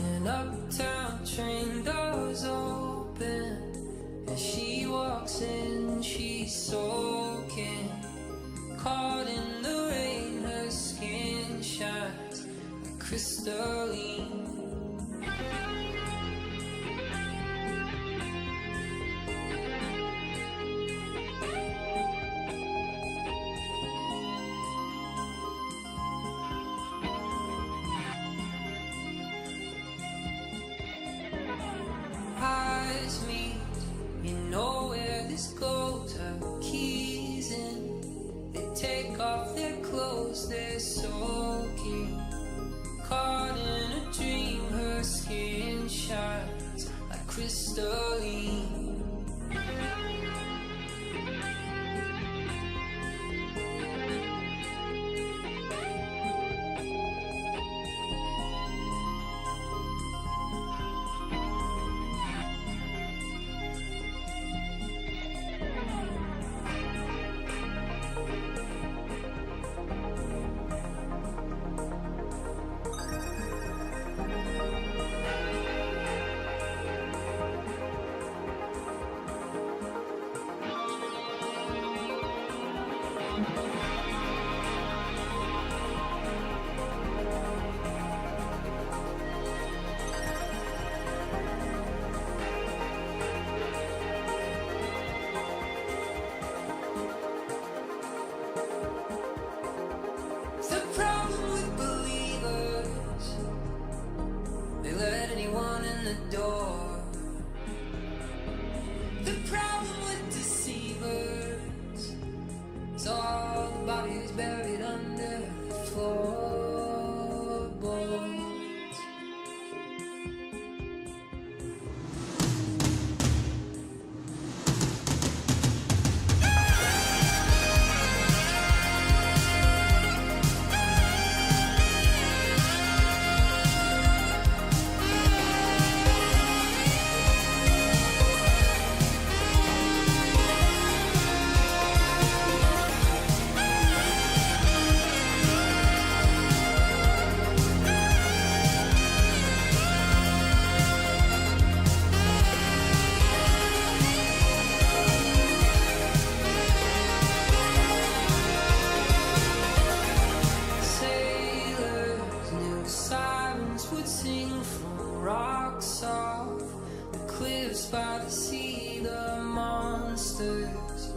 Morning uptown, train doors open. As she walks in, she's soaking. Caught in the rain, her skin shines like crystalline. Eyes meet, you know where this goes. Her keys in, they take off their clothes, they're soaking. Caught in a dream, her skin shines like crystalline. The problem with believers, they let anyone in the door. The problem with deceivers is all the bodies buried under the floorboards. Sailors knew sirens would sing from rocks off the cliffs by the sea. The monsters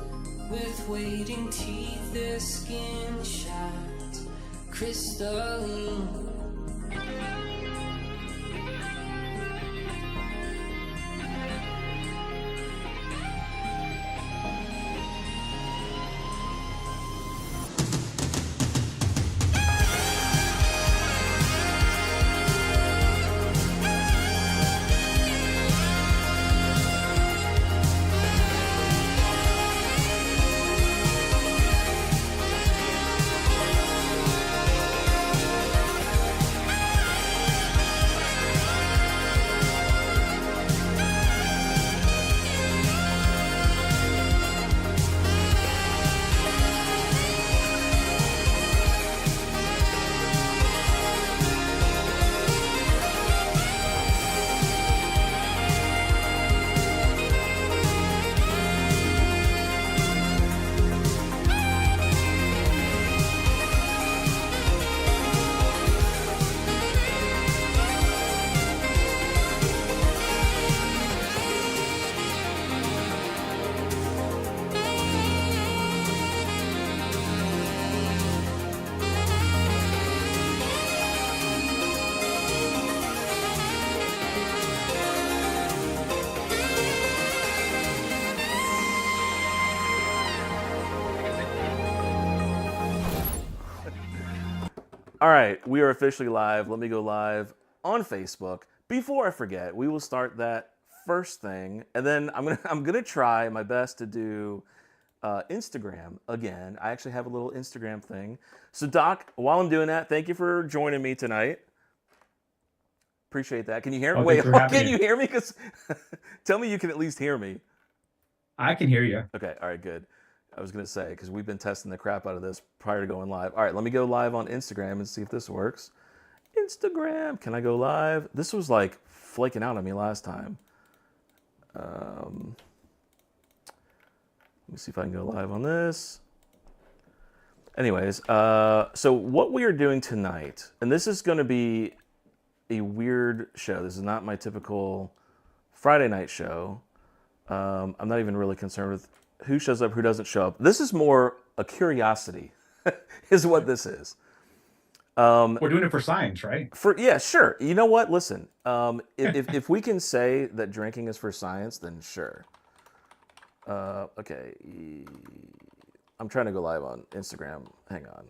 with waiting teeth, their skin shines crystalline. All right, we are officially live. Let me go live on Facebook. Before I forget, we will start that first thing, and then I'm gonna try my best to do Instagram again. I actually have a little Instagram thing. So Doc, while I'm doing that, thank you for joining me tonight. Appreciate that. Can you hear me? Oh, Wait, thanks for having can me. you hear me? Because tell me you can at least hear me. I can hear you. Okay, all right, good. I was going to say, because we've been testing the crap out of this prior to going live. All right, let me go live on Instagram and see if this works. Instagram. Can I go live? This was like flaking out on me last time. Let me see if I can go live on this. Anyways, so what we are doing tonight, and this is going to be a weird show. This is not my typical Friday night show. I'm not even really concerned with who shows up, who doesn't show up. This is more a curiosity, is what this is. We're doing it for science, right? Yeah, sure. You know what? Listen, if we can say that drinking is for science, then sure. Okay. I'm trying to go live on Instagram. Hang on.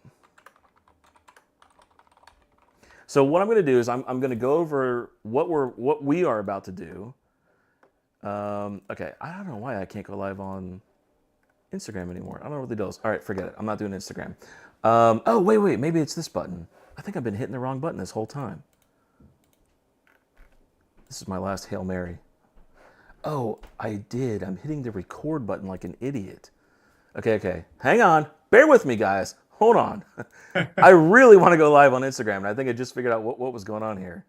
So what I'm going to do is I'm going to go over what we are about to do. Okay. I don't know why I can't go live on Instagram anymore. I don't know what the deal is. All right, forget it. I'm not doing Instagram. Oh, wait. Maybe it's this button. I think I've been hitting the wrong button this whole time. This is my last Hail Mary. Oh, I did. I'm hitting the record button like an idiot. Okay. Hang on. Bear with me, guys. Hold on. I really want to go live on Instagram, and I think I just figured out what was going on here.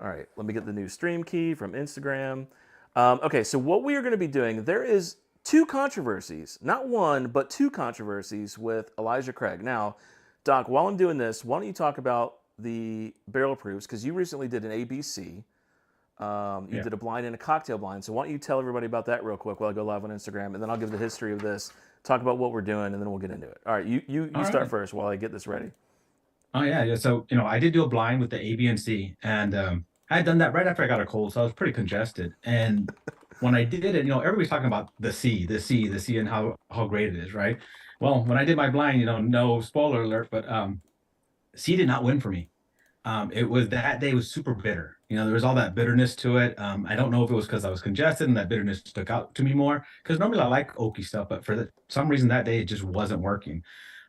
All right, let me get the new stream key from Instagram. Okay, so what we are going to be doing, there is two controversies. Not one, but two controversies with Elijah Craig. Now, Doc, while I'm doing this, why don't you talk about the barrel proofs, because you recently did an ABC. You did a blind and a cocktail blind. So why don't you tell everybody about that real quick while I go live on Instagram, and then I'll give the history of this, talk about what we're doing, and then we'll get into it. All right, you start first while I get this ready. Oh yeah. So I did do a blind with the A, B, and C, and I had done that right after I got a cold, so I was pretty congested. And when I did it, everybody's talking about the C, and how great it is, right? Well, when I did my blind, no spoiler alert, but C did not win for me. It was that day was super bitter. There was all that bitterness to it. I don't know if it was because I was congested and that bitterness stuck out to me more. Because normally I like oaky stuff, but for some reason that day it just wasn't working.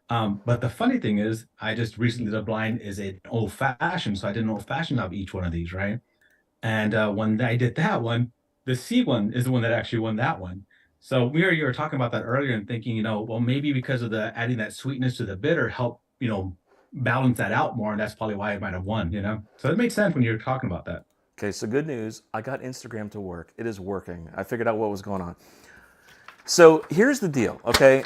But the funny thing is, I just recently did a blind is an old fashioned, so I did an old fashioned of each one of these, right? And when I did that one, the C one is the one that actually won that one. So you were talking about that earlier and thinking, well, maybe because of the adding that sweetness to the bitter help, balance that out more, and that's probably why it might have won. So it made sense when you were talking about that. Okay, so good news. I got Instagram to work. It is working. I figured out what was going on. So here's the deal, okay?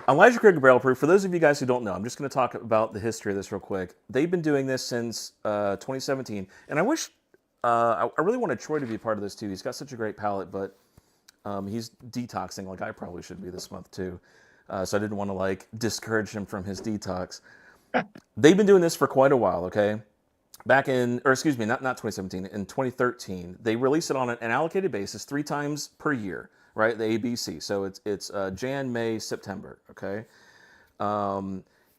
Elijah Craig Barrel Proof, for those of you guys who don't know, I'm just going to talk about the history of this real quick. They've been doing this since 2017, and I wish, I really wanted Troy to be a part of this too. He's got such a great palate, but he's detoxing like I probably should be this month too. So I didn't want to discourage him from his detox. They've been doing this for quite a while, okay? Back in, or excuse me, not 2017, in 2013, they released it on an allocated basis 3 times per year, right? The ABC. So it's Jan, May, September, okay?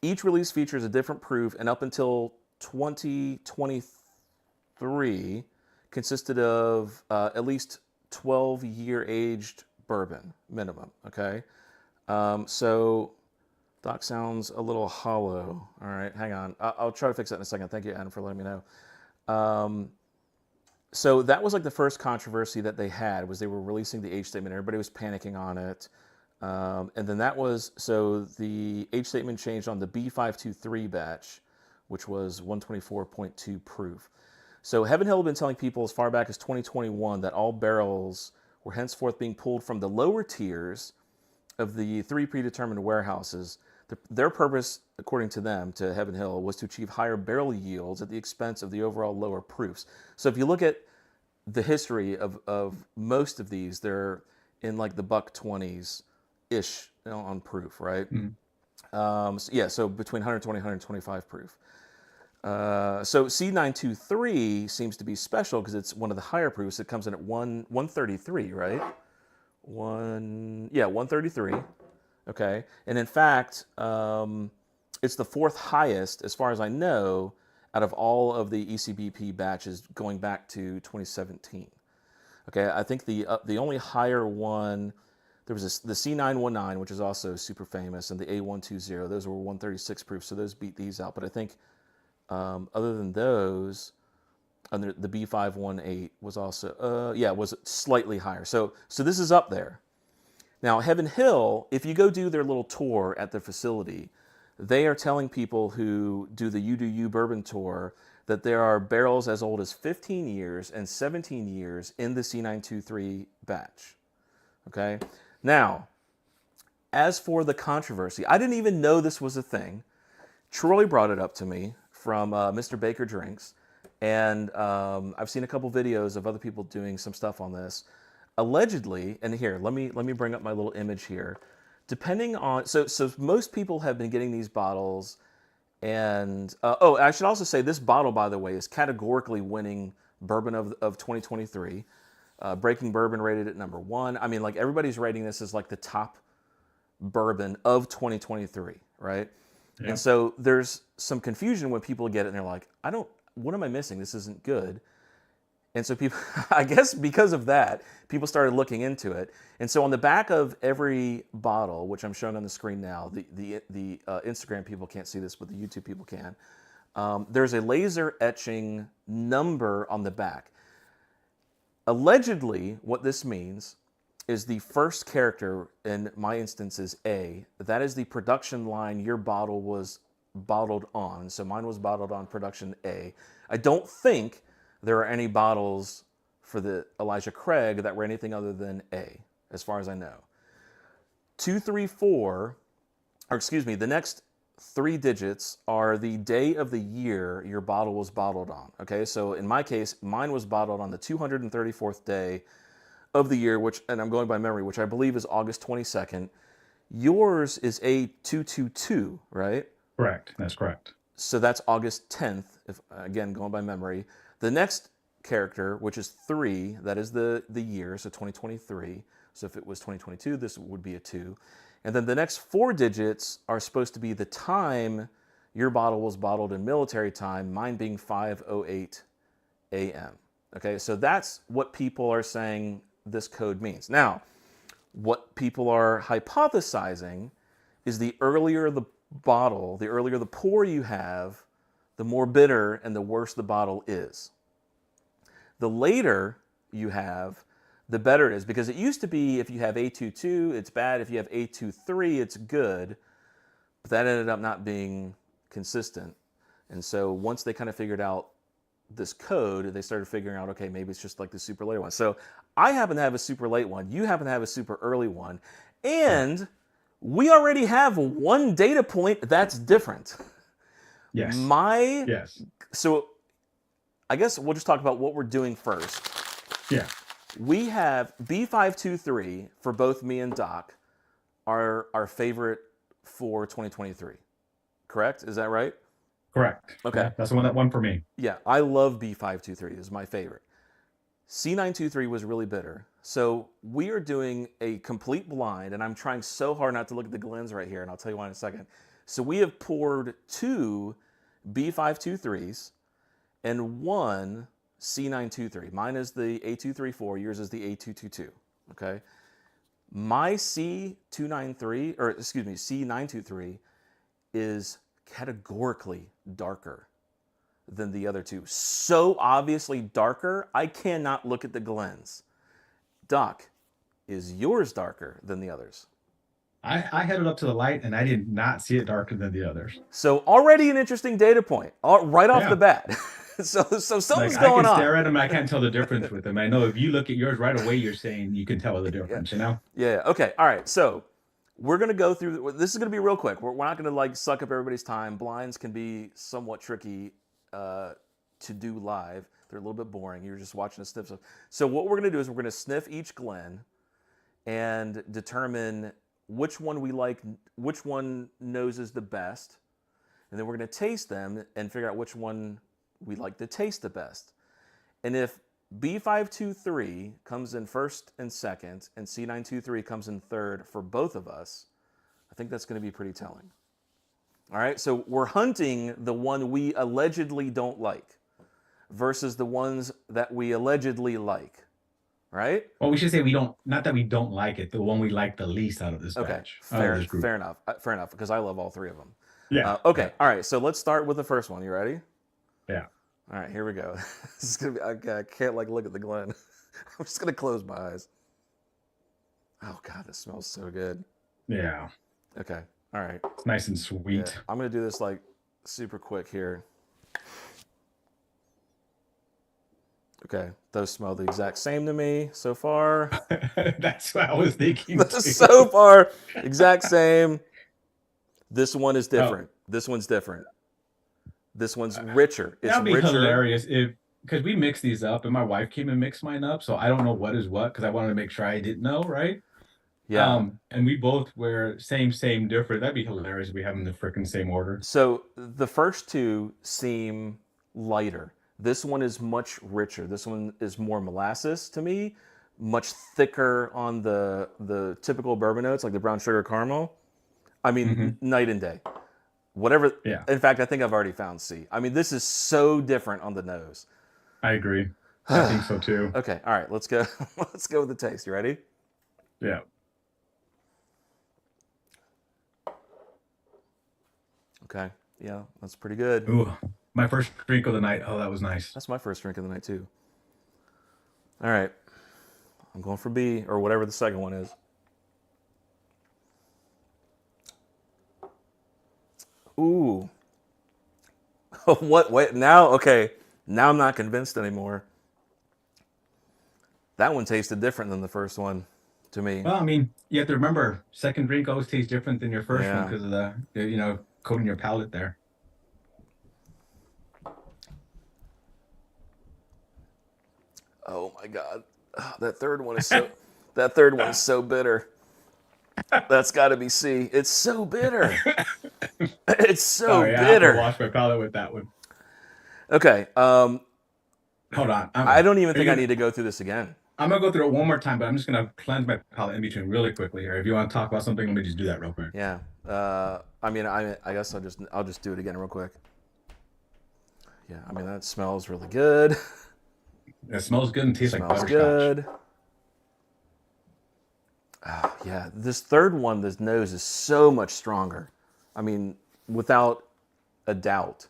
Each release features a different proof, and up until 2023, consisted of at least 12-year aged bourbon minimum, okay? So Doc sounds a little hollow. All right, hang on. I'll try to fix that in a second. Thank you, Adam, for letting me know. So that was the first controversy that they had, was they were releasing the age statement. Everybody was panicking on it. And then so the age statement changed on the B523 batch, which was 124.2 proof. So Heaven Hill had been telling people as far back as 2021 that all barrels were henceforth being pulled from the lower tiers of the 3 predetermined warehouses. Their purpose, according to them, to Heaven Hill, was to achieve higher barrel yields at the expense of the overall lower proofs. So if you look at the history of most of these, they're in the $120s-ish on proof, right? Mm-hmm. So between 120 and 125 proof. So C923 seems to be special because it's one of the higher proofs. It comes in at 133, right? 133. Okay, and in fact, it's the 4th highest, as far as I know, out of all of the ECBP batches going back to 2017. Okay, I think the only higher one, there was the C919, which is also super famous, and the A222. Those were 136 proof, so those beat these out. But I think other than those, and the B518 was also was slightly higher. So this is up there. Now, Heaven Hill, if you go do their little tour at the facility, they are telling people who do the You Do You bourbon tour that there are barrels as old as 15 years and 17 years in the C923 batch. Okay? Now, as for the controversy, I didn't even know this was a thing. Troy brought it up to me from Mr. Baker Drinks, and I've seen a couple videos of other people doing some stuff on this. Allegedly, and here, let me bring up my little image here. Depending on, so most people have been getting these bottles, and oh, I should also say this bottle, by the way, is categorically winning bourbon of 2023. Breaking Bourbon rated it #1. I mean, like, everybody's rating this as like the top bourbon of 2023, right? Yeah. And so there's some confusion when people get it and they're like, what am I missing? This isn't good. And so people, I guess because of that, people started looking into it. And so on the back of every bottle, which I'm showing on the screen now, the Instagram people can't see this, but the YouTube people can, there's a laser etching number on the back. Allegedly, what this means is the first character, in my instance, is A. That is the production line your bottle was bottled on. So mine was bottled on production A. I don't think there are any bottles for the Elijah Craig that were anything other than A, as far as I know. 234, or excuse me, the next 3 digits are the day of the year your bottle was bottled on. Okay, so in my case, mine was bottled on the 234th day of the year, which, and I'm going by memory, which I believe is August 22nd. Yours is A222, right? Correct. That's correct. So that's August 10th, if, again, going by memory. The next character, which is 3, that is the year, so 2023. So if it was 2022, this would be a 2. And then the next 4 digits are supposed to be the time your bottle was bottled in military time, mine being 5:08 a.m. Okay, so that's what people are saying this code means. Now, what people are hypothesizing is the earlier the bottle, the earlier the pour you have, the more bitter and the worse the bottle is. The later you have, the better it is, because it used to be if you have A22, it's bad. If you have A23, it's good. But that ended up not being consistent. And so once they kind of figured out this code, they started figuring out, okay, maybe it's just like the super late one. So I happen to have a super late one. You happen to have a super early one. And we already have one data point that's different. Yes. Yes. So I guess we'll just talk about what we're doing first. Yeah. We have B523 for both me and Doc, our favorite for 2023. Correct? Is that right? Correct. Okay. Yeah, that's the one that won for me. Yeah, I love B523. It's my favorite. C923 was really bitter. So we are doing a complete blind, and I'm trying so hard not to look at the Glens right here, and I'll tell you why in a second. So we have poured 2 B523s and 1 C923. Mine is the A234, yours is the A222, okay? My C923 is categorically darker than the other 2. So obviously darker, I cannot look at the Glens. Doc, is yours darker than the others? I had it up to the light, and I did not see it darker than the others. So already an interesting data point, right off the bat. So something's going on. I can stare at them, I can't tell the difference with them. I know if you look at yours right away, you're saying you can tell the difference, you know? Yeah, okay, all right. So we're going to go through, this is going to be real quick. We're not going to like suck up everybody's time. Blinds can be somewhat tricky to do live. They're a little bit boring. You're just watching a sniff. So what we're going to do is we're going to sniff each Glen and determine which one we like, which one noses the best. And then we're going to taste them and figure out which one we like to taste the best. And if B523 comes in first and second, and C923 comes in third for both of us, I think that's going to be pretty telling. All right, so we're hunting the one we allegedly don't like versus the ones that we allegedly like, right? Well, we should say we don't, not that we don't like it, the one we like the least out of this batch. Fair enough, because I love all 3 of them. Yeah. Okay, all right, so let's start with the first one. You ready? Yeah. All right, here we go. This is gonna be, I can't like look at the Glen. I'm just gonna close my eyes. Oh God, this smells so good. Yeah. Okay, all right. It's nice and sweet. Yeah, I'm gonna do this like super quick here. Okay, those smell the exact same to me so far. That's what I was thinking too. So far, exact same. This one is Oh, different. This one's different. This one's richer. It's that'd be richer. hilarious because we mixed these up and my wife came and mixed mine up, so I don't know what is what because I wanted to make sure I didn't know, right? Yeah. And we both were same, different. That'd be hilarious if we have them in the freaking same order. So the first two seem lighter. This one is much richer. This one is more molasses to me, much thicker on the typical bourbon notes, like the brown sugar caramel. I mean, night and day. Whatever. Yeah. In fact, I think I've already found C. I mean, this is so different on the nose. I agree. I think so too. Okay. All right. Let's go. Let's go with the taste. You ready? Yeah. Okay. Yeah, that's pretty good. Ooh, my first drink of the night. Oh, that was nice. That's my first drink of the night too. All right. I'm going for B or whatever the second one is. Ooh. What? Wait, now? Okay. Now I'm not convinced anymore. That one tasted different than the first one to me. Well, I mean, you have to remember, second drink always tastes different than your first one because of the coating your palate there. Oh my God. That third one is so that third one is so bitter. That's got to be C. It's so bitter. It's so bitter. I have to wash my palate with that one. Okay. Hold on. I don't even think I need to go through this again. I'm gonna go through it one more time, but I'm just gonna cleanse my palate in between really quickly here. If you want to talk about something, let me just do that real quick. Yeah. I mean, I guess I'll just do it again real quick. Yeah. I mean, that smells really good. It smells good and tastes like butterscotch. Good. Yeah, this third one, this nose is so much stronger. I mean, without a doubt.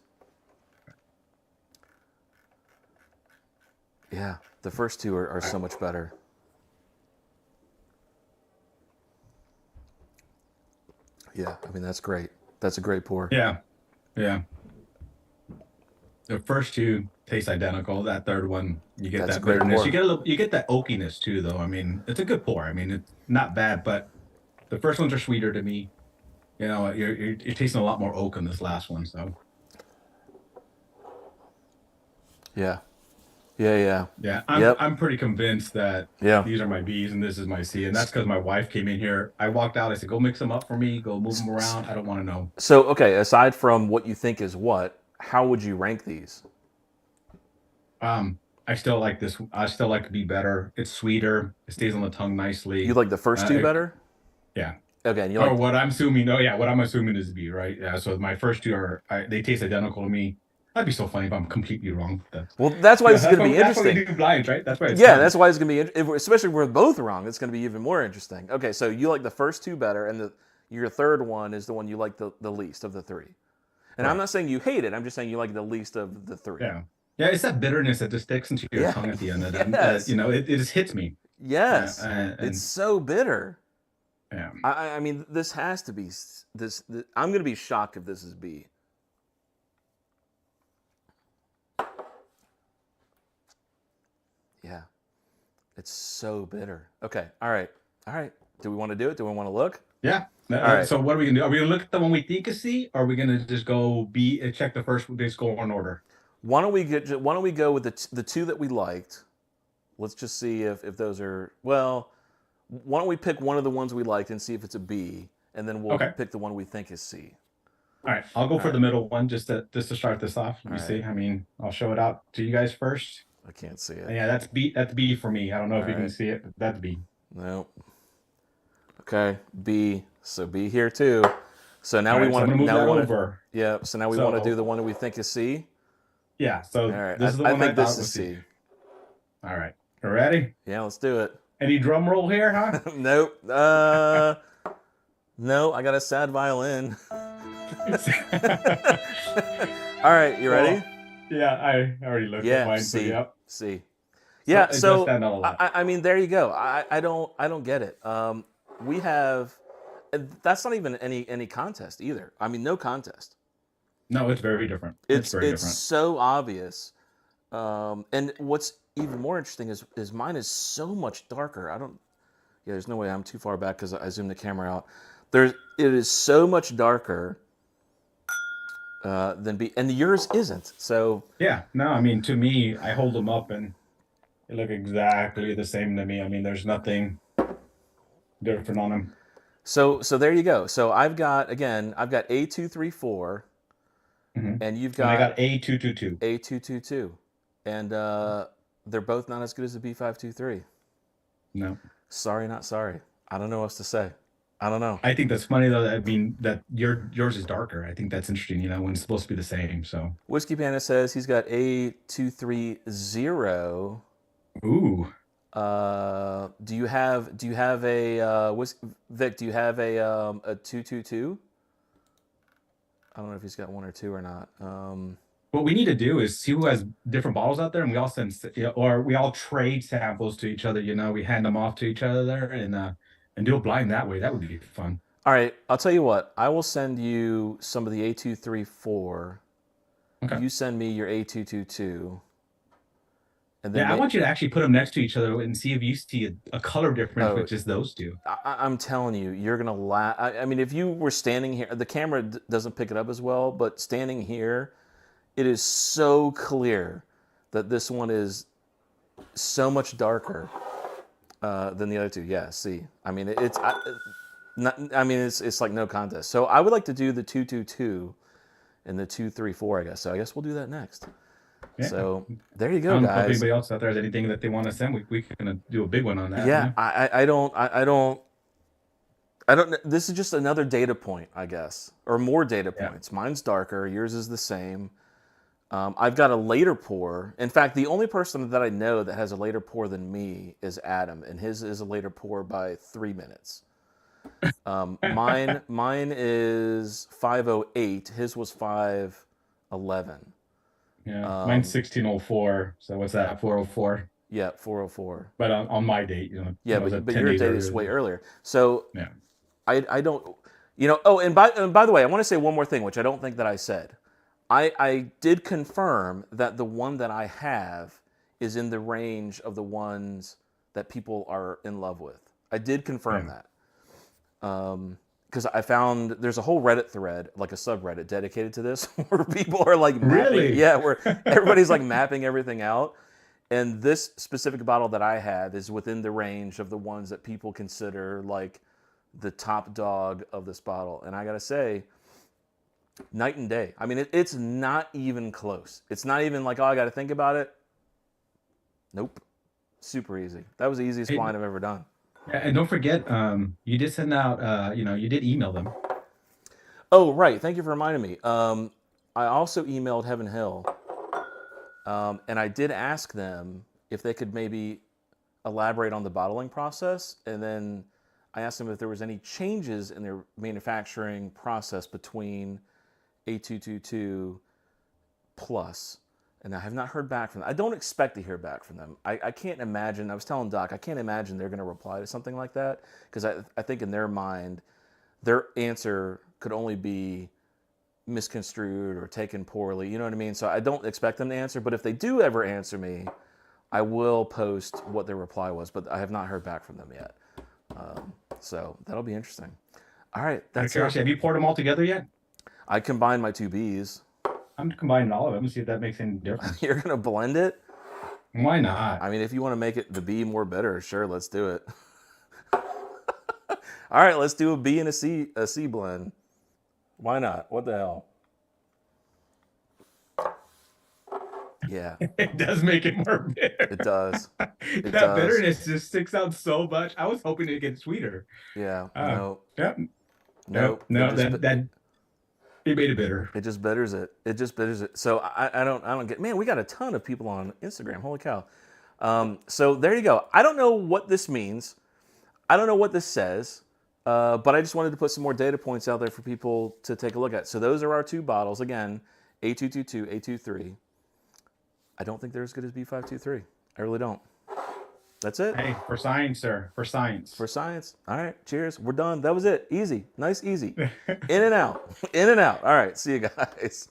Yeah, the first two are so much better. Yeah, I mean, that's great. That's a great pour. Yeah, yeah. The first two taste identical. That third one, you get that bitterness. You get that oakiness too, though. I mean, it's a good pour. I mean, it's not bad, but the first ones are sweeter to me. You know, you're tasting a lot more oak in this last one. So. Yeah. I'm pretty convinced that these are my B's and this is my C, and that's because my wife came in here. I walked out. I said, "Go mix them up for me. Go move them around. I don't want to know." So, okay, aside from what you think is what, how would you rank these? I still like this. I still like to be better. It's sweeter. It stays on the tongue nicely. You like the first two better? Yeah. Okay. And you or like what I'm assuming. Oh yeah, what I'm assuming is B, right? Yeah. So my first two they taste identical to me. That'd be so funny if I'm completely wrong. Well, that's why it's going to be interesting. That's why we do blinds, right? That's why. That's why it's going to be, especially if we're both wrong. It's going to be even more interesting. Okay, so you like the first two better, and your third one is the one you like the least of the three. And I'm not saying you hate it. I'm just saying you like the least of the three. Yeah. Yeah, it's that bitterness that just sticks into your tongue at the end of it. Yes. It just hits me. Yes. It's so bitter. Yeah. I mean, this has to be this. I'm going to be shocked if this is B. Yeah. It's so bitter. Okay. All right. Do we want to do it? Do we want to look? Yeah. All right. So what are we gonna do? Are we gonna look at the one we think is C, or are we gonna just go B and check the first? Just go in order. Why don't we go with the two that we liked? Let's just see if those are well. Why don't we pick one of the ones we liked and see if it's a B, and then we'll pick the one we think is C. All right. I'll go for the middle one just to start this off. Let me see. I mean, I'll show it out to you guys first. I can't see it. Yeah, that's B. That's B for me. I don't know if you can see it. But that's B. No. Okay, B. So B here too. So now we want to move that over. Yeah. So now we want to do the one that we think is C. Yeah. So this is the one I think this is C. All right. You ready? Yeah. Let's do it. Any drum roll here, huh? Nope. No. I got a sad violin. All right. You ready? Yeah. I already looked at mine. C. Yep. C. Yeah. So I mean, there you go. I don't get it. We have. That's not even any contest either. I mean, no contest. No, it's very different. It's very different. So obvious. And what's even more interesting is mine is so much darker. Yeah, there's no way I'm too far back because I zoomed the camera out. It is so much darker than B, and yours isn't. So Yeah, no, I mean, to me, I hold them up and they look exactly the same to me. I mean, there's nothing different on them. so there you go. So I've got A234, and you've And I got got A222. A222, and they're both not as good as the B523. No. Sorry, not sorry. I don't know what else to say. I don't know. I think that's funny though. I mean, that yours is darker. I think that's interesting, when it's supposed to be the same. So Whiskey Panda says he's got A230. ooh. Do you have a Vic? Do you have a 222? I don't know if he's got one or two or not. What we need to do is see who has different bottles out there, and we all send, or we all trade samples to each other. We hand them off to each other there, and do a blind that way. That would be fun. All right, I'll tell you what. I will send you some of the A234. Okay. You send me your A222. And then I want you to actually put them next to each other and see if you see a color difference with just those two. I'm telling you, you're gonna laugh. I mean, if you were standing here, the camera doesn't pick it up as well, but standing here, it is so clear that this one is so much darker than the other two. Yeah, see, I mean, it's like no contest. So I would like to do the 222 and the 234, I guess. So I guess we'll do that next. Yeah. So there you go, guys. If anybody else out there has anything that they want to send, we can do a big one on that. Yeah, I don't. This is just another data point, I guess, or more data points. Mine's darker. Yours is the same. I've got a later pour. In fact, the only person that I know that has a later pour than me is Adam, and his is a later pour by 3 minutes. Mine is 5:08. His was 5:11. Yeah, mine's 16:04. So what's that? 4:04. Yeah, 4:04. But on my date, Yeah, but your date is way earlier. So yeah, I don't, Oh, and by the way, I want to say one more thing, which I don't think that I said. I did confirm that the one that I have is in the range of the ones that people are in love with. I did confirm that. Because I found there's a whole Reddit thread, like a subreddit dedicated to this, where people are like mapping, where everybody's like mapping everything out. And this specific bottle that I have is within the range of the ones that people consider like the top dog of this bottle. And I gotta say, night and day. I mean, it's not even close. It's not even like, oh, I gotta think about it. Nope. Super easy. That was the easiest blind I've ever done. And don't forget, you did send out, you did email them. Oh, right. Thank you for reminding me. I also emailed Heaven Hill, and I did ask them if they could maybe elaborate on the bottling process, and then I asked them if there was any changes in their manufacturing process between A222 plus. And I have not heard back from them. I don't expect to hear back from them. I can't imagine. I was telling Doc, I can't imagine they're going to reply to something like that, because I think in their mind, their answer could only be misconstrued or taken poorly. You know what I mean? So I don't expect them to answer. But if they do ever answer me, I will post what their reply was. But I have not heard back from them yet. So that'll be interesting. All right. That's it. Have you poured them all together yet? I combined my two Bs. I'm combining all of them and see if that makes any difference. You're going to blend it? Why not? I mean, if you want to make it the B more bitter, sure, let's do it. All right, let's do a B and a C blend. Why not? What the hell? Yeah. It does make it more bitter. It does. That bitterness just sticks out so much. I was hoping to get sweeter. Yeah. No. Yep. No. It made it bitter. It just bitters it. It just bitters it. So I don't get. Man, we got a ton of people on Instagram. Holy cow! So there you go. I don't know what this means. I don't know what this says. But I just wanted to put some more data points out there for people to take a look at. So those are our two bottles. Again, A222, A23. I don't think they're as good as B523. I really don't. That's it. Hey, for science, sir. For science. For science. All right. Cheers. We're done. That was it. Easy. Nice, easy. In and out. In and out. All right. See you guys.